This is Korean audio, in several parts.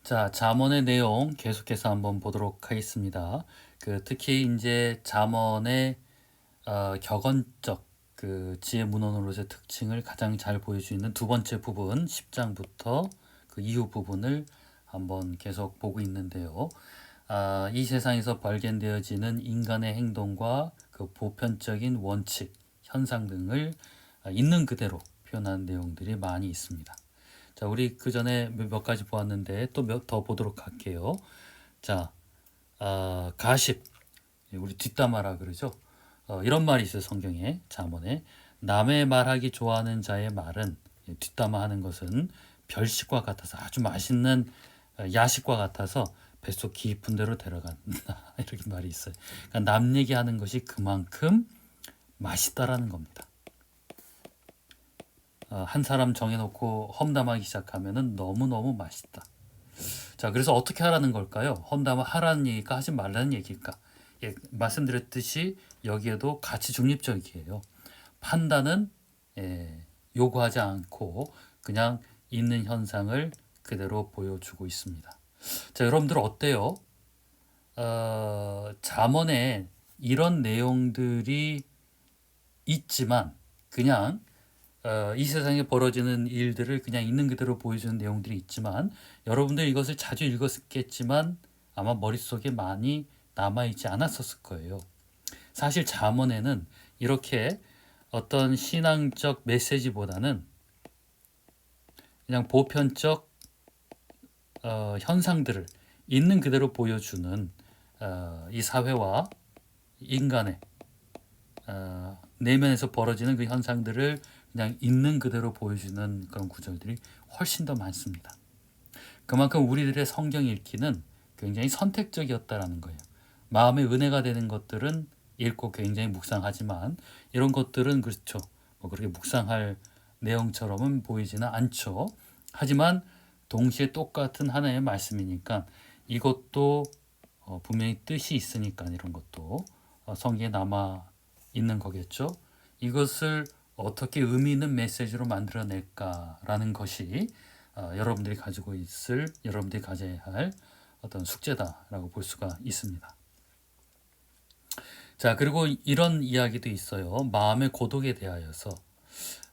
자, 잠언의 내용 계속해서 한번 보도록 하겠습니다. 특히 이제 잠언의 격언적 지혜 문헌으로서의 특징을 가장 잘 보여주는 두 번째 부분 10장부터 그 이후 부분을 한번 계속 보고 있는데요. 이 세상에서 발견되어지는 인간의 행동과 그 보편적인 원칙, 현상 등을 있는 그대로 표현한 내용들이 많이 있습니다. 자, 우리 그 전에 몇 가지 보았는데 또 몇 더 보도록 할게요. 자, 가십, 우리 뒷담화라 그러죠. 이런 말이 있어요. 성경에, 잠언에. 남의 말하기 좋아하는 자의 말은, 뒷담화하는 것은 별식과 같아서 아주 맛있는 야식과 같아서 뱃속 깊은 데로 데려간다. 이렇게 말이 있어요. 그러니까 남 얘기하는 것이 그만큼 맛있다라는 겁니다. 한 사람 정해놓고 험담하기 시작하면은 너무너무 맛있다. 자, 그래서 어떻게 하라는 걸까요? 험담하라는 얘기일까? 하지 말라는 얘기일까? 예, 말씀드렸듯이 여기에도 가치 중립적이에요. 판단은 요구하지 않고 그냥 있는 현상을 그대로 보여주고 있습니다. 자, 여러분들 어때요? 잠언에 이런 내용들이 있지만 그냥 이 세상에 벌어지는 일들을 그냥 있는 그대로 보여주는 내용들이 있지만 여러분들 이것을 자주 읽었겠지만 아마 머릿속에 많이 남아있지 않았었을 거예요. 사실 잠언에는 이렇게 어떤 신앙적 메시지보다는 그냥 보편적 현상들을 있는 그대로 보여주는 이 사회와 인간의 내면에서 벌어지는 그 현상들을 그냥 있는 그대로 보여주는 그런 구절들이 훨씬 더 많습니다. 그만큼 우리들의 성경 읽기는 굉장히 선택적이었다라는 거예요. 마음에 은혜가 되는 것들은 읽고 굉장히 묵상하지만 이런 것들은 그렇죠. 뭐 그렇게 묵상할 내용처럼은 보이지는 않죠. 하지만 동시에 똑같은 하나의 말씀이니까 이것도 분명히 뜻이 있으니까 이런 것도 성경에 남아 있는 거겠죠. 이것을 어떻게 의미 있는 메시지로 만들어낼까라는 것이 여러분들이 가지고 있을, 여러분들이 가져야 할 어떤 숙제다라고 볼 수가 있습니다. 자, 그리고 이런 이야기도 있어요. 마음의 고독에 대하여서.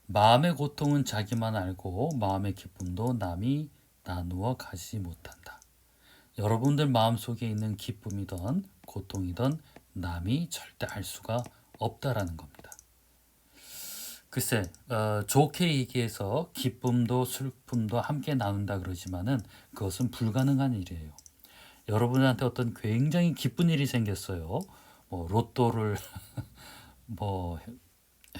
마음의 고통은 자기만 알고 마음의 기쁨도 남이 나누어 가지지 못한다. 여러분들 마음속에 있는 기쁨이든 고통이든 남이 절대 알 수가 없다라는 겁니다. 글쎄, 좋게 얘기해서 기쁨도 슬픔도 함께 나눈다 그러지만은 그것은 불가능한 일이에요. 여러분한테 어떤 굉장히 기쁜 일이 생겼어요. 뭐 로또를 뭐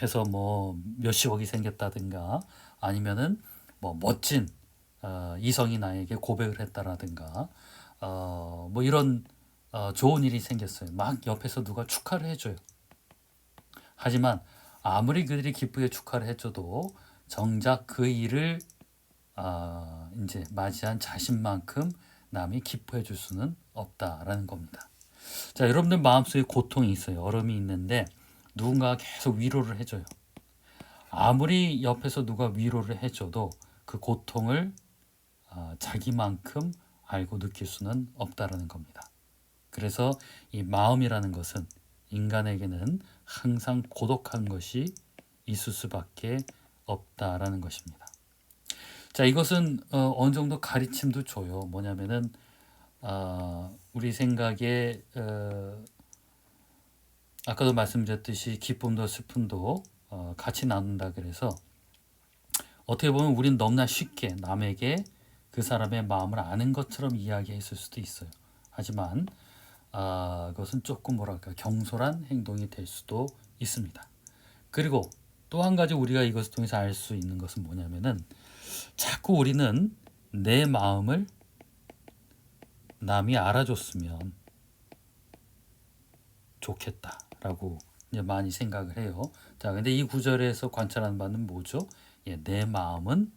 해서 뭐 몇십억이 생겼다든가 아니면은 뭐 멋진 이성이 나에게 고백을 했다라든가 뭐 이런 좋은 일이 생겼어요. 막 옆에서 누가 축하를 해줘요. 하지만 아무리 그들이 기쁘게 축하를 해줘도 정작 그 일을 이제 맞이한 자신만큼 남이 기뻐해 줄 수는 없다라는 겁니다. 자, 여러분들 마음속에 고통이 있어요. 얼음이 있는데 누군가가 계속 위로를 해줘요. 아무리 옆에서 누가 위로를 해줘도 그 고통을 자기만큼 알고 느낄 수는 없다라는 겁니다. 그래서 이 마음이라는 것은 인간에게는 항상 고독한 것이 있을 수밖에 없다라는 것입니다. 자, 이것은 어느 정도 가르침도 줘요. 뭐냐면은 우리 생각에 아까도 말씀드렸듯이 기쁨도 슬픔도 같이 나눈다 그래서 어떻게 보면 우리는 너무나 쉽게 남에게 그 사람의 마음을 아는 것처럼 이야기했을 수도 있어요. 하지만 그것은 조금 뭐랄까 경솔한 행동이 될 수도 있습니다. 그리고 또 한 가지 우리가 이것을 통해서 알 수 있는 것은 뭐냐면은 자꾸 우리는 내 마음을 남이 알아줬으면 좋겠다라고 이제 많이 생각을 해요. 자, 근데 이 구절에서 관찰하는 바는 뭐죠? 내 마음은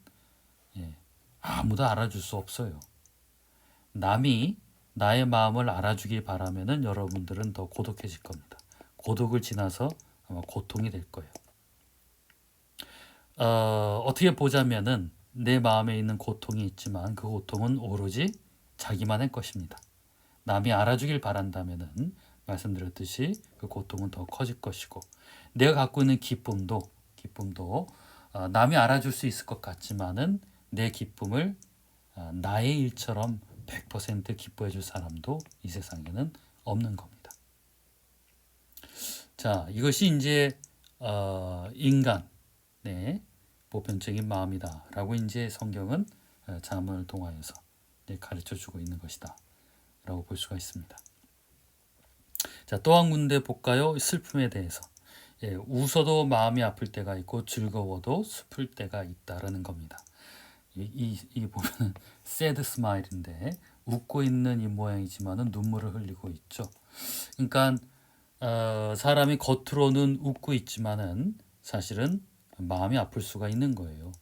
아무도 알아줄 수 없어요. 남이 나의 마음을 알아주길 바라면은 여러분들은 더 고독해질 겁니다. 고독을 지나서 아마 고통이 될 거예요. 어떻게 보자면은 내 마음에 있는 고통이 있지만 그 고통은 오로지 자기만의 것입니다. 남이 알아주길 바란다면은 말씀드렸듯이 그 고통은 더 커질 것이고, 내가 갖고 있는 기쁨도 남이 알아줄 수 있을 것 같지만은 내 기쁨을 나의 일처럼 100% 기뻐해 줄 사람도 이 세상에는 없는 겁니다. 자, 이것이 이제 인간의 보편적인 마음이다라고 이제 성경은 잠언을 통하여서 가르쳐 주고 있는 것이다라고 볼 수가 있습니다. 자, 또 한 군데 볼까요? 슬픔에 대해서. 웃어도 마음이 아플 때가 있고 즐거워도 슬플 때가 있다라는 겁니다. 이 보면은 sad smile인데 웃고 있는 이 모양이지만은 눈물을 흘리고 있죠. 그러니까 사람이 겉으로는 웃고 있지만은 사실은 마음이 아플 수가 있는 거예요.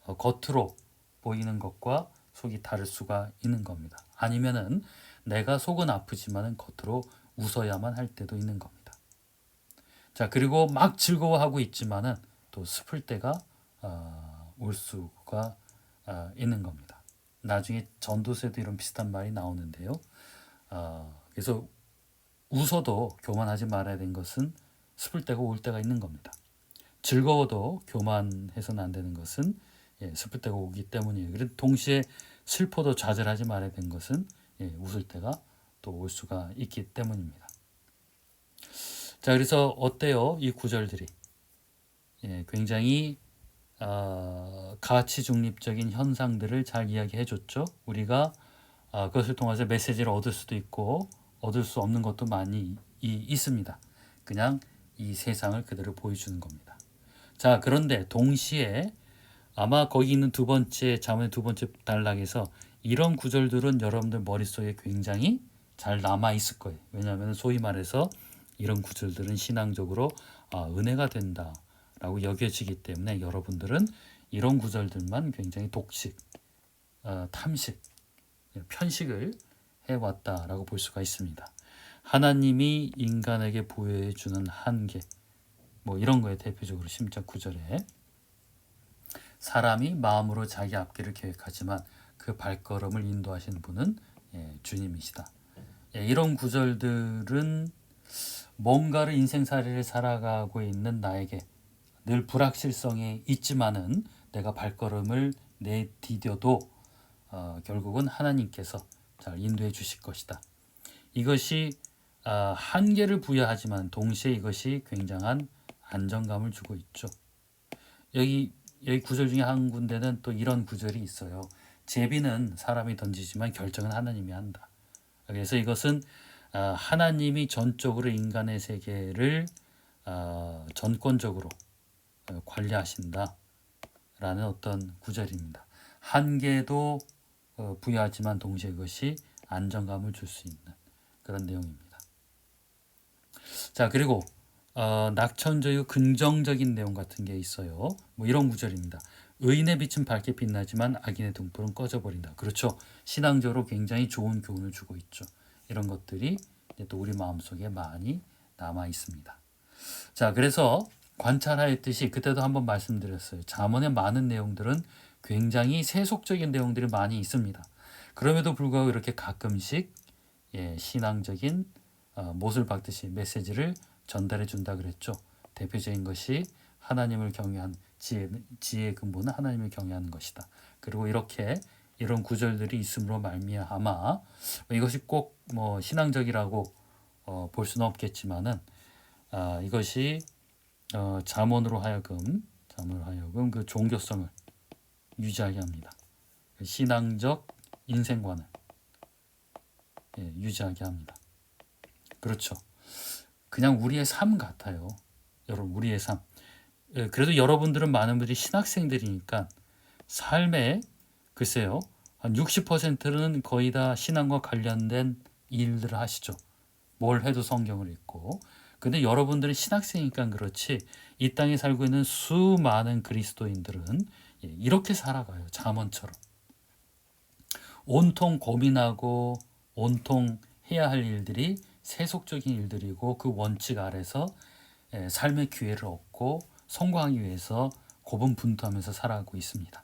겉으로 보이는 것과 속이 다를 수가 있는 겁니다. 아니면은 내가 속은 아프지만은 겉으로 웃어야만 할 때도 있는 겁니다. 자, 그리고 막 즐거워하고 있지만은 또 슬플 때가 올 수가 있는 겁니다. 나중에 전도서에도 이런 비슷한 말이 나오는데요. 그래서 웃어도 교만하지 말아야 되는 것은 슬플 때가 올 때가 있는 겁니다. 즐거워도 교만해서는 안 되는 것은 슬플 때가 오기 때문이에요. 그래도 동시에 슬퍼도 좌절하지 말아야 되는 것은 웃을 때가 또 올 수가 있기 때문입니다. 자, 그래서 어때요? 이 구절들이 굉장히 가치 중립적인 현상들을 잘 이야기해 줬죠. 우리가 그것을 통해서 메시지를 얻을 수도 있고 얻을 수 없는 것도 많이 있습니다. 그냥 이 세상을 그대로 보여주는 겁니다. 자, 그런데 동시에 아마 거기 있는 잠언의 두 번째 단락에서 이런 구절들은 여러분들 머릿속에 굉장히 잘 남아 있을 거예요. 왜냐하면 소위 말해서 이런 구절들은 신앙적으로 은혜가 된다라고 여겨지기 때문에 여러분들은 이런 구절들만 굉장히 독식, 탐식, 편식을 해왔다라고 볼 수가 있습니다. 하나님이 인간에게 부여해 주는 한계, 뭐 이런 거에 대표적으로 10장 9절에 사람이 마음으로 자기 앞길을 계획하지만 그 발걸음을 인도하시는 분은 주님이시다. 이런 구절들은 뭔가를 인생살이를 살아가고 있는 나에게 늘 불확실성이 있지만은 내가 발걸음을 내디뎌도 결국은 하나님께서 잘 인도해 주실 것이다. 이것이 한계를 부여하지만 동시에 이것이 굉장한 안정감을 주고 있죠. 여기 구절 중에 한 군데는 또 이런 구절이 있어요. 제비는 사람이 던지지만 결정은 하나님이 한다. 그래서 이것은 하나님이 전적으로 인간의 세계를 전권적으로 관리하신다라는 어떤 구절입니다. 한계도 부여하지만 동시에 그것이 안정감을 줄 수 있는 그런 내용입니다. 자, 그리고 낙천적이고 긍정적인 내용 같은 게 있어요. 뭐 이런 구절입니다. 의인의 빛은 밝게 빛나지만 악인의 등불은 꺼져버린다. 그렇죠. 신앙적으로 굉장히 좋은 교훈을 주고 있죠. 이런 것들이 또 우리 마음속에 많이 남아 있습니다. 자, 그래서 관찰하였듯이 그때도 한번 말씀드렸어요. 잠언의 많은 내용들은 굉장히 세속적인 내용들이 많이 있습니다. 그럼에도 불구하고 이렇게 가끔씩 신앙적인 못을 박듯이 메시지를 전달해 준다 그랬죠. 대표적인 것이 하나님을 경외한 지혜의 근본은 하나님을 경외하는 것이다. 그리고 이런 구절들이 있음으로 말미암아 이것이 꼭 뭐 신앙적이라고 볼 수는 없겠지만은 이것이 잠언으로 하여금 그 종교성을 유지하게 합니다. 신앙적 인생관을 유지하게 합니다. 그렇죠. 그냥 우리의 삶 같아요. 여러분, 우리의 삶. 그래도 여러분들은 많은 분들이 신학생들이니까 삶에 글쎄요, 한 60%는 거의 다 신앙과 관련된 일들을 하시죠. 뭘 해도 성경을 읽고. 근데 여러분들은 신학생이니까 그렇지 이 땅에 살고 있는 수많은 그리스도인들은 이렇게 살아가요. 잠언처럼. 온통 고민하고 온통 해야 할 일들이 세속적인 일들이고 그 원칙 아래서 삶의 기회를 얻고 성공하기 위해서 고군분투하면서 살아가고 있습니다.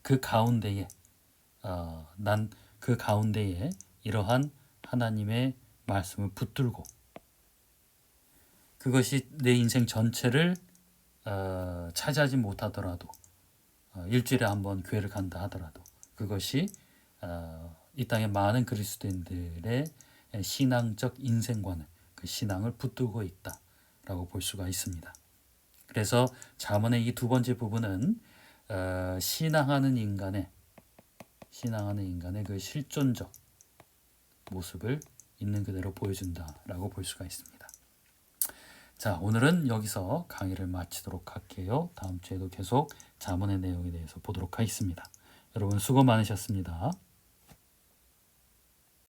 그 가운데에 난 그 가운데에 이러한 하나님의 말씀을 붙들고 그것이 내 인생 전체를 차지하지 못하더라도 일주일에 한 번 교회를 간다 하더라도 그것이 이 땅의 많은 그리스도인들의 신앙적 인생관을 그 신앙을 붙들고 있다라고 볼 수가 있습니다. 그래서 잠언의 이 두 번째 부분은 신앙하는 인간의 그 실존적 모습을 있는 그대로 보여준다라고 볼 수가 있습니다. 자, 오늘은 여기서 강의를 마치도록 할게요. 다음 주에도 계속 잠언의 내용에 대해서 보도록 하겠습니다. 여러분 수고 많으셨습니다.